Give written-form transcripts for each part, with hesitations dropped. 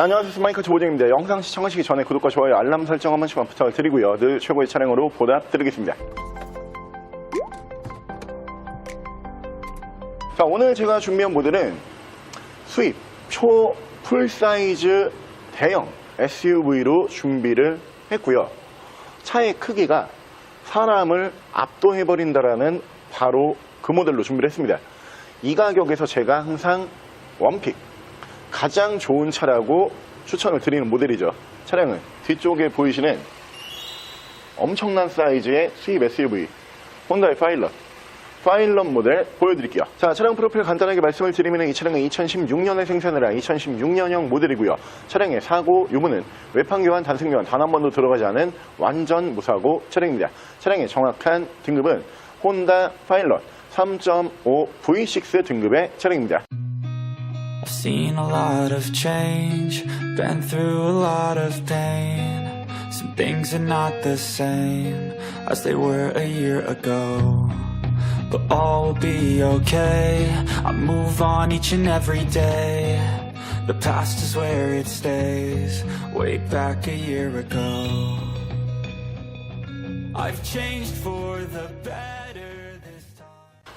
안녕하세요. 마이크트 보정입니다. 영상 시청하시기 전에 구독과 좋아요, 알람 설정 한 번씩만 부탁드리고요. 늘 최고의 차량으로 보답드리겠습니다. 자, 오늘 제가 준비한 모델은 수입 초 풀사이즈 대형 SUV로 준비를 했고요. 차의 크기가 사람을 압도해버린다라는 바로 그 모델로 준비를 했습니다. 이 가격에서 제가 항상 원픽 가장 좋은 차라고 추천을 드리는 모델이죠. 차량은 뒤쪽에 보이시는 엄청난 사이즈의 수입 SUV 혼다의 파일럿 모델 보여드릴게요. 자, 차량 프로필 간단하게 말씀을 드리면 이 차량은 2016년에 생산을 한 2016년형 모델이고요. 차량의 사고 유무는 외판 교환, 단순 교환 단 한 번도 들어가지 않은 완전 무사고 차량입니다. 차량의 정확한 등급은 혼다 파일럿 3.5 V6 등급의 차량입니다. I've seen a lot of change, been through a lot of pain. Some things are not the same as they were a year ago. But all will be okay, I move on each and every day. The past is where it stays, way back a year ago. I've changed for the better this time.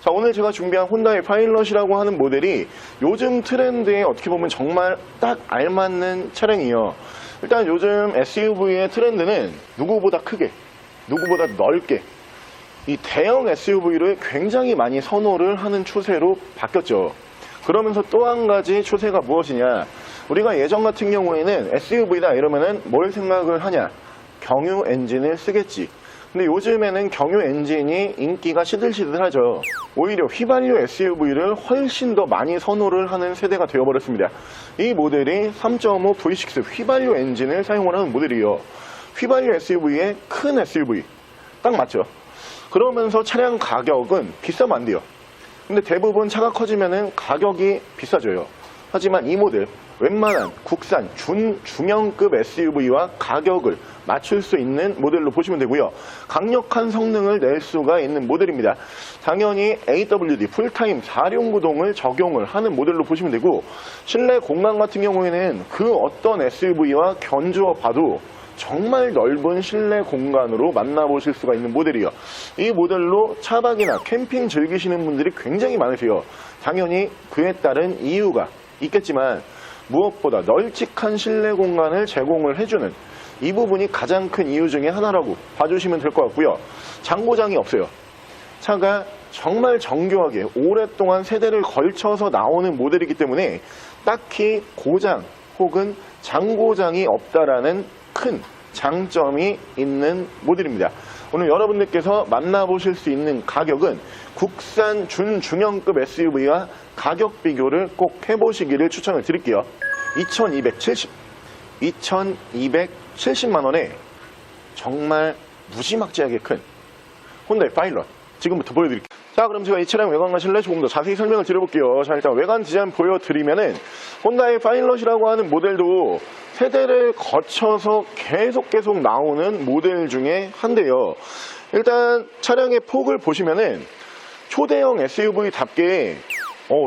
자, 오늘 제가 준비한 혼다의 파일럿이라고 하는 모델이 요즘 트렌드에 어떻게 보면 정말 딱 알맞는 차량이에요. 일단 요즘 SUV의 트렌드는 누구보다 크게, 누구보다 넓게 이 대형 SUV를 굉장히 많이 선호를 하는 추세로 바뀌었죠. 그러면서 또 한 가지 추세가 무엇이냐, 우리가 예전 같은 경우에는 SUV다 이러면은 뭘 생각을 하냐, 경유 엔진을 쓰겠지. 근데 요즘에는 경유 엔진이 인기가 시들시들하죠. 오히려 휘발유 SUV를 훨씬 더 많이 선호를 하는 세대가 되어버렸습니다. 이 모델이 3.5 V6 휘발유 엔진을 사용을 하는 모델이에요. 휘발유 SUV의 큰 SUV 딱 맞죠. 그러면서 차량 가격은 비싸면 안 돼요. 근데 대부분 차가 커지면은 가격이 비싸져요. 하지만 이 모델 웬만한 국산 중형급 SUV와 가격을 맞출 수 있는 모델로 보시면 되고요. 강력한 성능을 낼 수가 있는 모델입니다. 당연히 AWD 풀타임 4륜구동을 적용을 하는 모델로 보시면 되고, 실내 공간 같은 경우에는 그 어떤 SUV와 견주어 봐도 정말 넓은 실내 공간으로 만나보실 수가 있는 모델이에요. 이 모델로 차박이나 캠핑 즐기시는 분들이 굉장히 많으세요. 당연히 그에 따른 이유가 있겠지만 무엇보다 널찍한 실내 공간을 제공을 해주는 이 부분이 가장 큰 이유 중에 하나라고 봐주시면 될 것 같고요. 장고장이 없어요. 차가 정말 정교하게 오랫동안 세대를 걸쳐서 나오는 모델이기 때문에 딱히 고장 혹은 장고장이 없다라는 큰 장점이 있는 모델입니다. 오늘 여러분들께서 만나보실 수 있는 가격은 국산 중형급 SUV와 가격 비교를 꼭 해보시기를 추천을 드릴게요. 2270만 원에 정말 무지막지하게 큰 혼다의 파일럿 지금부터 보여드릴게요. 자, 그럼 제가 이 차량 외관과 실내 조금 더 자세히 설명을 드려볼게요. 자, 일단 외관 디자인 보여드리면은 혼다의 파일럿이라고 하는 모델도 세대를 거쳐서 계속 나오는 모델 중에 한데요. 일단 차량의 폭을 보시면은 초대형 SUV답게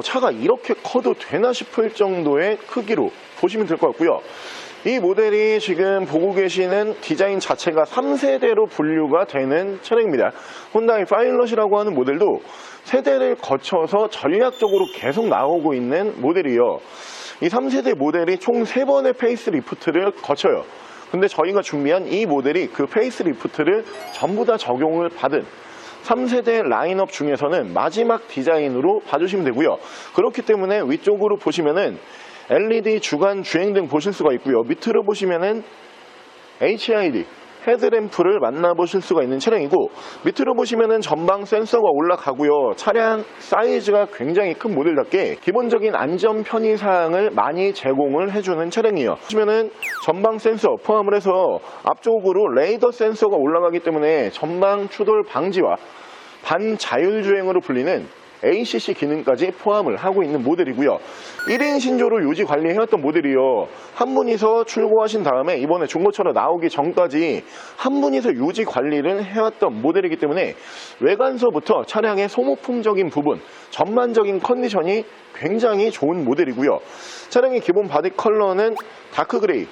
차가 이렇게 커도 되나 싶을 정도의 크기로 보시면 될 것 같고요. 이 모델이 지금 보고 계시는 디자인 자체가 3세대로 분류가 되는 차량입니다. 혼다의 파일럿이라고 하는 모델도 세대를 거쳐서 전략적으로 계속 나오고 있는 모델이에요. 이 3세대 모델이 총 3번의 페이스리프트를 거쳐요. 근데 저희가 준비한 이 모델이 그 페이스리프트를 전부 다 적용을 받은 3세대 라인업 중에서는 마지막 디자인으로 봐주시면 되고요. 그렇기 때문에 위쪽으로 보시면은 LED 주간 주행등 보실 수가 있고요. 밑으로 보시면은 HID 헤드램프를 만나보실 수가 있는 차량이고, 밑으로 보시면은 전방 센서가 올라가고요. 차량 사이즈가 굉장히 큰 모델답게 기본적인 안전 편의 사항을 많이 제공을 해주는 차량이에요. 보시면은 전방 센서 포함을 해서 앞쪽으로 레이더 센서가 올라가기 때문에 전방 추돌 방지와 반자율주행으로 불리는 ACC 기능까지 포함을 하고 있는 모델이고요. 1인 신조를 유지 관리해왔던 모델이요. 한 분이서 출고하신 다음에 이번에 중고차로 나오기 전까지 한 분이서 유지 관리를 해왔던 모델이기 때문에 외관서부터 차량의 소모품적인 부분, 전반적인 컨디션이 굉장히 좋은 모델이고요. 차량의 기본 바디 컬러는 다크 그레이,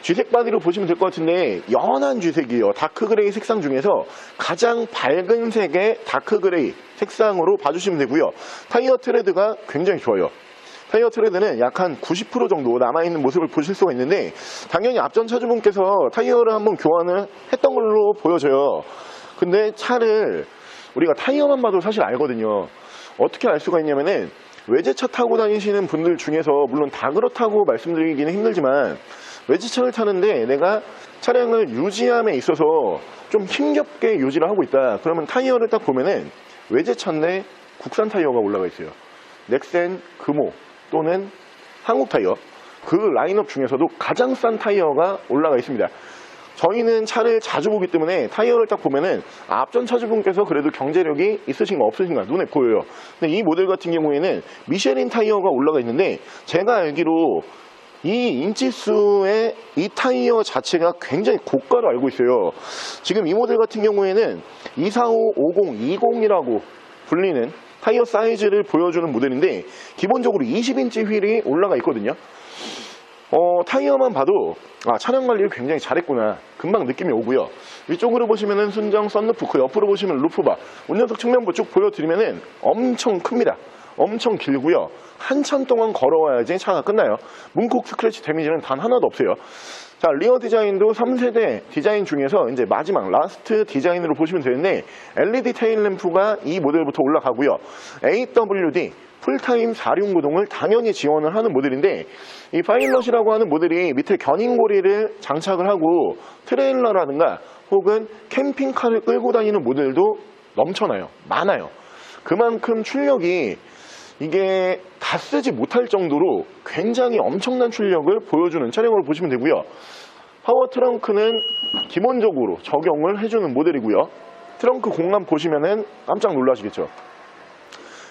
쥐색 바디로 보시면 될 것 같은데 연한 쥐색이에요. 다크 그레이 색상 중에서 가장 밝은 색의 다크 그레이 색상으로 봐주시면 되고요. 타이어 트레드가 굉장히 좋아요. 타이어 트레드는 약 한 90% 정도 남아있는 모습을 보실 수가 있는데 당연히 앞전 차주분께서 타이어를 한번 교환을 했던 걸로 보여져요. 근데 차를 우리가 타이어만 봐도 사실 알거든요. 어떻게 알 수가 있냐면은 외제차 타고 다니시는 분들 중에서 물론 다 그렇다고 말씀드리기는 힘들지만 외제차를 타는데 내가 차량을 유지함에 있어서 좀 힘겹게 유지를 하고 있다. 그러면 타이어를 딱 보면은 외제차인데 국산 타이어가 올라가 있어요. 넥센, 금호 또는 한국 타이어, 그 라인업 중에서도 가장 싼 타이어가 올라가 있습니다. 저희는 차를 자주 보기 때문에 타이어를 딱 보면은 앞전 차주분께서 그래도 경제력이 있으신가 없으신가 눈에 보여요. 근데 이 모델 같은 경우에는 미쉐린 타이어가 올라가 있는데 제가 알기로 이 인치수의 이 타이어 자체가 굉장히 고가로 알고 있어요. 지금 이 모델 같은 경우에는 245, 50, 20이라고 불리는 타이어 사이즈를 보여주는 모델인데 기본적으로 20인치 휠이 올라가 있거든요. 타이어만 봐도 차량 관리를 굉장히 잘했구나 금방 느낌이 오고요. 위쪽으로 보시면은 순정 썬루프, 그 옆으로 보시면 루프바, 운전석 측면부 쭉 보여드리면은 엄청 큽니다. 엄청 길고요. 한참 동안 걸어와야지 차가 끝나요. 문콕 스크래치 데미지는 단 하나도 없어요. 자, 리어 디자인도 3세대 디자인 중에서 이제 마지막 라스트 디자인으로 보시면 되는데 LED 테일 램프가 이 모델부터 올라가고요. AWD 풀타임 4륜구동을 당연히 지원을 하는 모델인데 이 파일럿이라고 하는 모델이 밑에 견인고리를 장착을 하고 트레일러라든가 혹은 캠핑카를 끌고 다니는 모델도 넘쳐나요. 많아요. 그만큼 출력이 이게 다 쓰지 못할 정도로 굉장히 엄청난 출력을 보여주는 차량으로 보시면 되고요. 파워 트렁크는 기본적으로 적용을 해주는 모델이고요. 트렁크 공간 보시면은 깜짝 놀라시겠죠.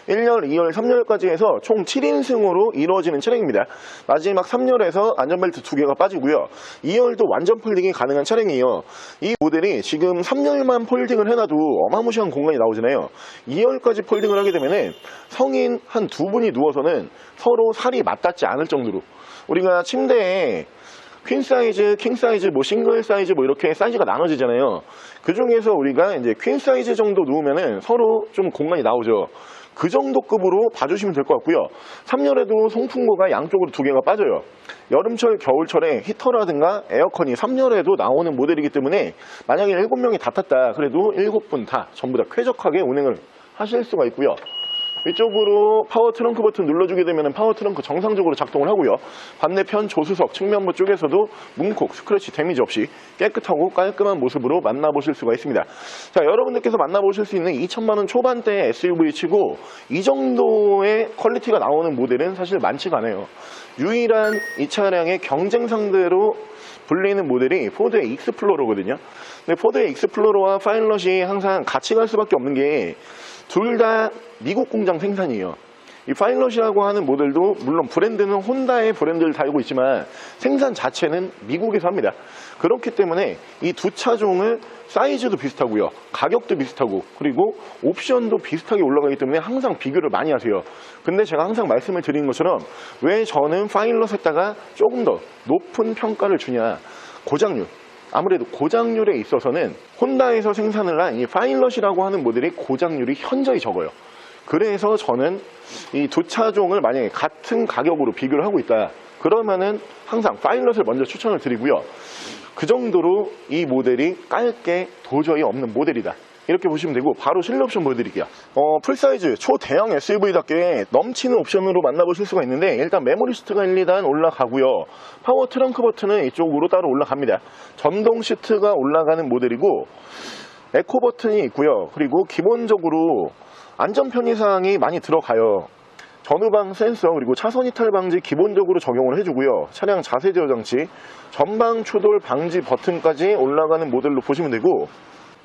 1열, 2열, 3열까지 해서 총 7인승으로 이루어지는 차량입니다. 마지막 3열에서 안전벨트 2개가 빠지고요. 2열도 완전 폴딩이 가능한 차량이에요. 이 모델이 지금 3열만 폴딩을 해놔도 어마무시한 공간이 나오잖아요. 2열까지 폴딩을 하게 되면 성인 한 2분이 누워서는 서로 살이 맞닿지 않을 정도로, 우리가 침대에 퀸 사이즈, 킹 사이즈, 싱글 사이즈 이렇게 사이즈가 나눠지잖아요. 그 중에서 우리가 이제 퀸 사이즈 정도 누우면은 서로 좀 공간이 나오죠. 그 정도 급으로 봐주시면 될 것 같고요. 3열에도 송풍구가 양쪽으로 2개가 빠져요. 여름철, 겨울철에 히터라든가 에어컨이 3열에도 나오는 모델이기 때문에 만약에 7명이 다 탔다 그래도 7분 다 전부 다 쾌적하게 운행을 하실 수가 있고요. 위쪽으로 파워 트렁크 버튼 눌러주게 되면 파워 트렁크 정상적으로 작동을 하고요. 반대편 조수석 측면부 쪽에서도 문콕, 스크래치 데미지 없이 깨끗하고 깔끔한 모습으로 만나보실 수가 있습니다. 자, 여러분들께서 만나보실 수 있는 2천만원 초반대 SUV 치고 이 정도의 퀄리티가 나오는 모델은 사실 많지가 않아요. 유일한 이 차량의 경쟁 상대로 불리는 모델이 포드의 익스플로러거든요. 근데 포드의 익스플로러와 파일럿이 항상 같이 갈 수밖에 없는 게 둘 다 미국 공장 생산이에요. 이 파일럿이라고 하는 모델도 물론 브랜드는 혼다의 브랜드를 달고 있지만 생산 자체는 미국에서 합니다. 그렇기 때문에 이 두 차종을 사이즈도 비슷하고요, 가격도 비슷하고, 그리고 옵션도 비슷하게 올라가기 때문에 항상 비교를 많이 하세요. 근데 제가 항상 말씀을 드린 것처럼 왜 저는 파일럿에다가 조금 더 높은 평가를 주냐, 고장률. 아무래도 고장률에 있어서는 혼다에서 생산을 한 이 파일럿이라고 하는 모델이 고장률이 현저히 적어요. 그래서 저는 이 두 차종을 만약에 같은 가격으로 비교를 하고 있다 그러면은 항상 파일럿을 먼저 추천을 드리고요. 그 정도로 이 모델이 깔 게 도저히 없는 모델이다, 이렇게 보시면 되고, 바로 실내 옵션 보여드릴게요. 풀사이즈 초대형 SUV답게 넘치는 옵션으로 만나보실 수가 있는데, 일단 메모리 시트가 1, 2단 올라가고요. 파워 트렁크 버튼은 이쪽으로 따로 올라갑니다. 전동 시트가 올라가는 모델이고, 에코 버튼이 있고요. 그리고 기본적으로 안전 편의사항이 많이 들어가요. 전후방 센서, 그리고 차선 이탈 방지 기본적으로 적용을 해주고요. 차량 자세 제어 장치, 전방 추돌 방지 버튼까지 올라가는 모델로 보시면 되고,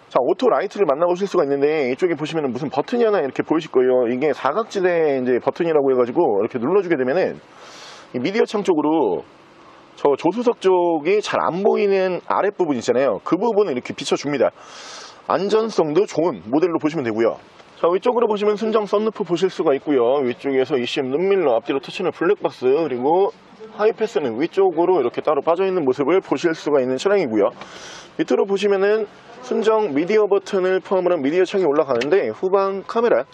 자, 오토 라이트를 만나보실 수가 있는데 이쪽에 보시면은 무슨 버튼이 하나 이렇게 보이실 거예요. 이게 사각지대 이제 버튼이라고 해가지고 이렇게 눌러주게 되면은 이 미디어 창 쪽으로 저 조수석 쪽이 잘 안 보이는 아랫부분 있잖아요. 그 부분을 이렇게 비춰줍니다. 안전성도 좋은 모델로 보시면 되고요. 자, 위쪽으로 보시면 순정 썬루프 보실 수가 있고요. 위쪽에서 ECM 룸밀러, 앞뒤로 터치는 블랙박스, 그리고 하이패스는 위쪽으로 이렇게 따로 빠져있는 모습을 보실 수가 있는 차량이고요. 밑으로 보시면은 순정 미디어 버튼을 포함을 한 미디어 창이 올라가는데 후방 카메라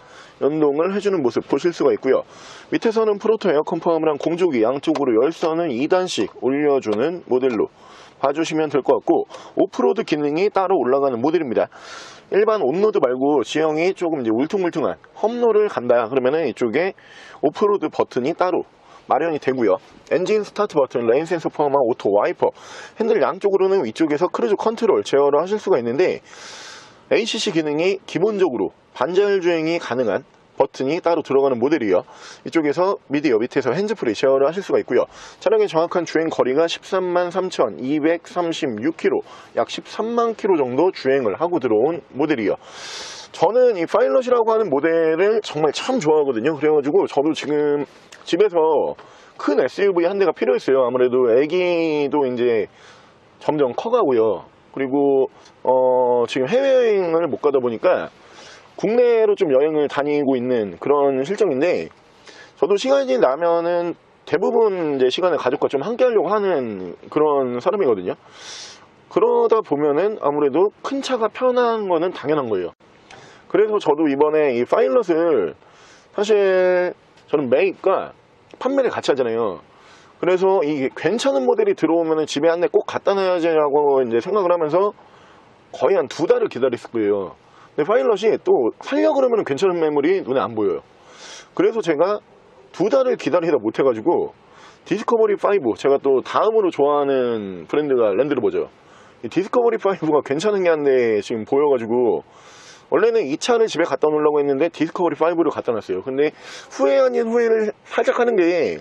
연동을 해주는 모습 보실 수가 있고요. 밑에서는 프로토 에어컨 포함을 한 공조기, 양쪽으로 열선을 2단씩 올려주는 모델로 봐주시면 될 것 같고, 오프로드 기능이 따로 올라가는 모델입니다. 일반 온로드 말고 지형이 조금 이제 울퉁불퉁한 험로를 간다 그러면은 이쪽에 오프로드 버튼이 따로 마련이 되고요. 엔진 스타트 버튼, 레인 센서 포함한 오토 와이퍼, 핸들 양쪽으로는 위쪽에서 크루즈 컨트롤 제어를 하실 수가 있는데 ACC 기능이 기본적으로 반자율 주행이 가능한 버튼이 따로 들어가는 모델이요. 이쪽에서 미디어, 밑에서 핸즈프리 제어를 하실 수가 있고요. 차량의 정확한 주행 거리가 133,236km, 약 13만 km 정도 주행을 하고 들어온 모델이요. 저는 이 파일럿이라고 하는 모델을 정말 참 좋아하거든요. 그래가지고 저도 지금 집에서 큰 SUV 한 대가 필요했어요. 아무래도 애기도 이제 점점 커가고요. 그리고 지금 해외여행을 못 가다 보니까 국내로 좀 여행을 다니고 있는 그런 실정인데, 저도 시간이 나면은 대부분 이제 시간을 가족과 좀 함께 하려고 하는 그런 사람이거든요. 그러다 보면은 아무래도 큰 차가 편한 거는 당연한 거예요. 그래서 저도 이번에 이 파일럿을, 사실 저는 매입과 판매를 같이 하잖아요. 그래서 이게 괜찮은 모델이 들어오면은 집에 한 대 꼭 갖다 놔야지라고 이제 생각을 하면서 거의 한 2달을 기다렸을 거예요. 근데 파일럿이 또 살려고 그러면 괜찮은 매물이 눈에 안 보여요. 그래서 제가 2달을 기다리다 못해가지고 디스커버리 5, 제가 또 다음으로 좋아하는 브랜드가 랜드로버죠. 이 디스커버리 5가 괜찮은 게 한 대 지금 보여가지고 원래는 이 차를 집에 갖다 놓으려고 했는데 디스커버리 5를 갖다 놨어요. 근데 후회 아닌 후회를 살짝 하는 게,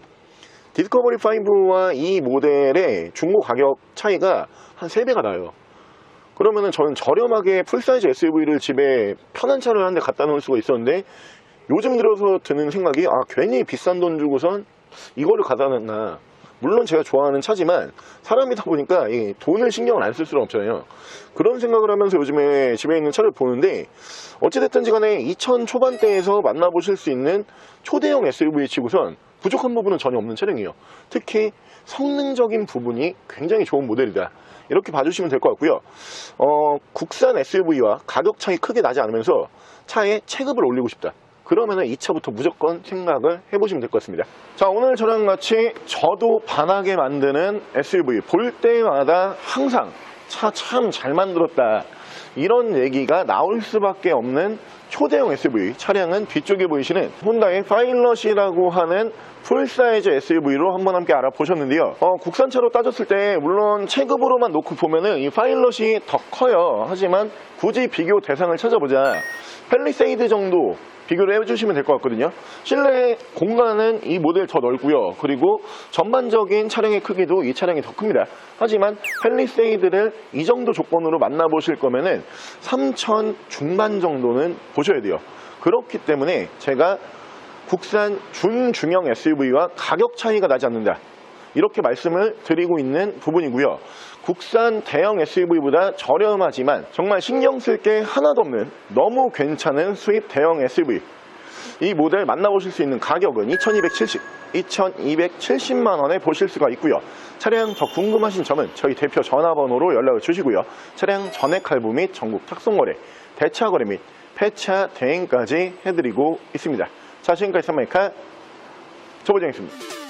디스커버리 5와 이 모델의 중고 가격 차이가 한 3배가 나요. 그러면은 저는 저렴하게 풀사이즈 SUV를 집에 편한 차를 한 대 갖다 놓을 수가 있었는데, 요즘 들어서 드는 생각이, 괜히 비싼 돈 주고선 이거를 갖다 놨나. 물론 제가 좋아하는 차지만 사람이다 보니까 이 돈을 신경을 안 쓸 수는 없잖아요. 그런 생각을 하면서 요즘에 집에 있는 차를 보는데, 어찌됐든지 간에 2000 초반대에서 만나보실 수 있는 초대형 SUV 치고선 부족한 부분은 전혀 없는 차량이에요. 특히 성능적인 부분이 굉장히 좋은 모델이다, 이렇게 봐주시면 될 것 같고요. 국산 SUV와 가격 차이 크게 나지 않으면서 차의 체급을 올리고 싶다, 그러면은 이 차부터 무조건 생각을 해보시면 될 것 같습니다. 자, 오늘 저랑 같이 저도 반하게 만드는 SUV, 볼 때마다 항상 차 참 잘 만들었다, 이런 얘기가 나올 수밖에 없는 초대형 SUV 차량은 뒤쪽에 보이시는 혼다의 파일럿이라고 하는 풀사이즈 SUV로 한번 함께 알아보셨는데요. 국산차로 따졌을 때 물론 체급으로만 놓고 보면은 이 파일럿이 더 커요. 하지만 굳이 비교 대상을 찾아보자, 팰리세이드 정도 비교를 해주시면 될 것 같거든요. 실내 공간은 이 모델 더 넓고요. 그리고 전반적인 차량의 크기도 이 차량이 더 큽니다. 하지만 팰리세이드를 이 정도 조건으로 만나보실 거면은 3000 중반 정도는 보셔야 돼요. 그렇기 때문에 제가 국산 준중형 SUV와 가격 차이가 나지 않는다, 이렇게 말씀을 드리고 있는 부분이고요. 국산 대형 SUV보다 저렴하지만 정말 신경 쓸 게 하나도 없는 너무 괜찮은 수입 대형 SUV, 이 모델 만나보실 수 있는 가격은 2270만 원에 보실 수가 있고요. 차량 더 궁금하신 점은 저희 대표 전화번호로 연락을 주시고요. 차량 전액 할부 및 전국 탁송거래, 대차 거래 및 폐차 대행까지 해드리고 있습니다. 자, 지금까지 선마이카 조보정이었습니다.